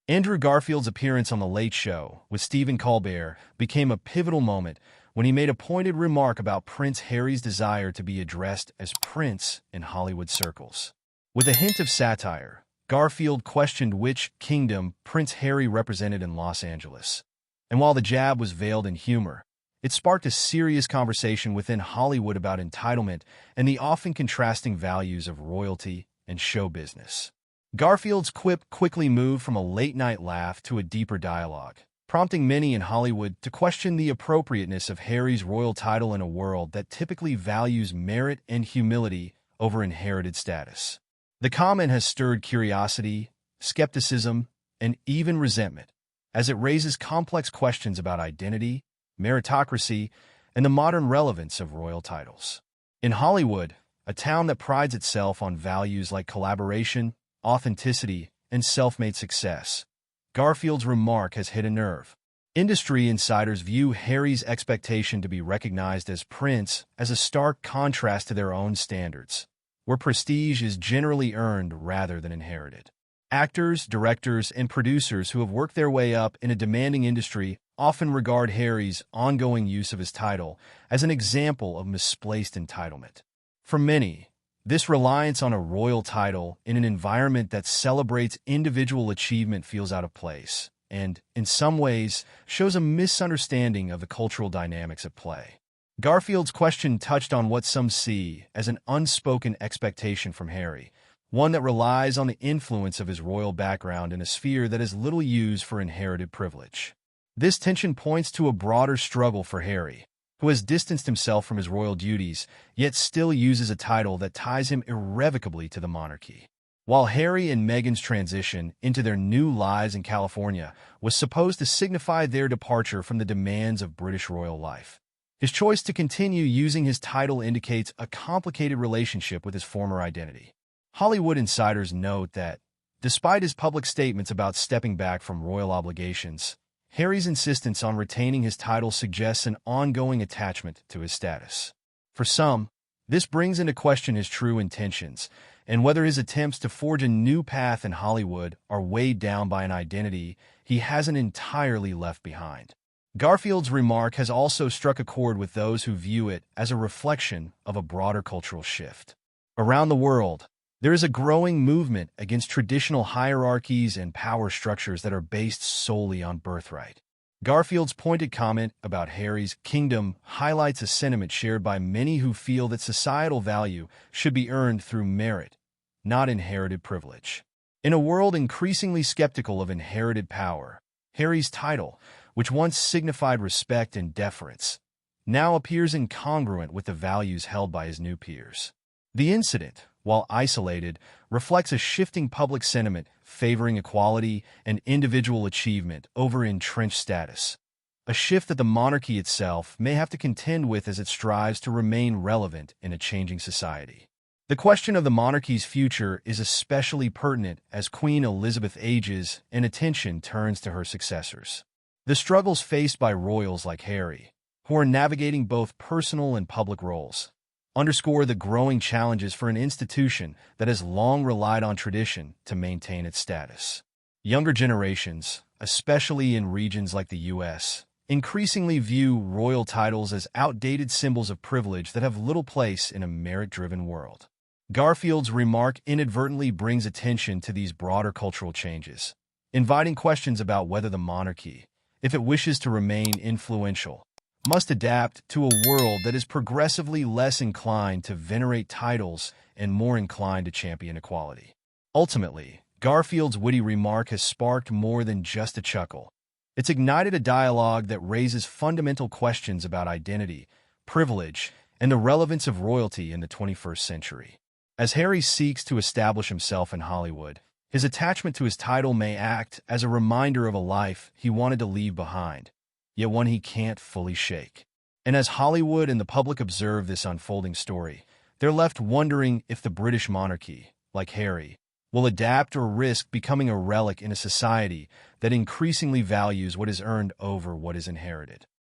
Andrew Garfield's appearance on The Late Show with Stephen Colbert became a pivotal moment when he made a pointed remark about Prince Harry's desire to be addressed as Prince in Hollywood circles. With a hint of satire, Garfield questioned which kingdom Prince Harry represented in Los Angeles. And while the jab was veiled in humor, it sparked a serious conversation within Hollywood about entitlement and the often contrasting values of royalty and show business. Garfield's quip quickly moved from a late-night laugh to a deeper dialogue, prompting many in Hollywood to question the appropriateness of Harry's royal title in a world that typically values merit and humility over inherited status. The comment has stirred curiosity, skepticism, and even resentment, as it raises complex questions about identity, meritocracy, and the modern relevance of royal titles. In Hollywood, a town that prides itself on values like collaboration, authenticity, and self-made success, Garfield's remark has hit a nerve. Industry insiders view Harry's expectation to be recognized as Prince as a stark contrast to their own standards, where prestige is generally earned rather than inherited. Actors, directors, and producers who have worked their way up in a demanding industry often regard Harry's ongoing use of his title as an example of misplaced entitlement. For many, this reliance on a royal title in an environment that celebrates individual achievement feels out of place and, in some ways, shows a misunderstanding of the cultural dynamics at play. Garfield's question touched on what some see as an unspoken expectation from Harry, one that relies on the influence of his royal background in a sphere that is little used for inherited privilege. This tension points to a broader struggle for Harry, who has distanced himself from his royal duties, yet still uses a title that ties him irrevocably to the monarchy. While Harry and Meghan's transition into their new lives in California was supposed to signify their departure from the demands of British royal life, his choice to continue using his title indicates a complicated relationship with his former identity. Hollywood insiders note that, despite his public statements about stepping back from royal obligations, Harry's insistence on retaining his title suggests an ongoing attachment to his status. For some, this brings into question his true intentions and whether his attempts to forge a new path in Hollywood are weighed down by an identity he hasn't entirely left behind. Garfield's remark has also struck a chord with those who view it as a reflection of a broader cultural shift. Around the world, there is a growing movement against traditional hierarchies and power structures that are based solely on birthright. Garfield's pointed comment about Harry's kingdom highlights a sentiment shared by many who feel that societal value should be earned through merit, not inherited privilege. In a world increasingly skeptical of inherited power, Harry's title, which once signified respect and deference, now appears incongruent with the values held by his new peers. The incident, while isolated, reflects a shifting public sentiment favoring equality and individual achievement over entrenched status, a shift that the monarchy itself may have to contend with as it strives to remain relevant in a changing society. The question of the monarchy's future is especially pertinent as Queen Elizabeth ages and attention turns to her successors. The struggles faced by royals like Harry, who are navigating both personal and public roles, underscore the growing challenges for an institution that has long relied on tradition to maintain its status. Younger generations, especially in regions like the U.S., increasingly view royal titles as outdated symbols of privilege that have little place in a merit-driven world. Garfield's remark inadvertently brings attention to these broader cultural changes, inviting questions about whether the monarchy, if it wishes to remain influential, must adapt to a world that is progressively less inclined to venerate titles and more inclined to champion equality. Ultimately, Garfield's witty remark has sparked more than just a chuckle. It's ignited a dialogue that raises fundamental questions about identity, privilege, and the relevance of royalty in the 21st century. As Harry seeks to establish himself in Hollywood, his attachment to his title may act as a reminder of a life he wanted to leave behind, yet one he can't fully shake. And as Hollywood and the public observe this unfolding story, they're left wondering if the British monarchy, like Harry, will adapt or risk becoming a relic in a society that increasingly values what is earned over what is inherited.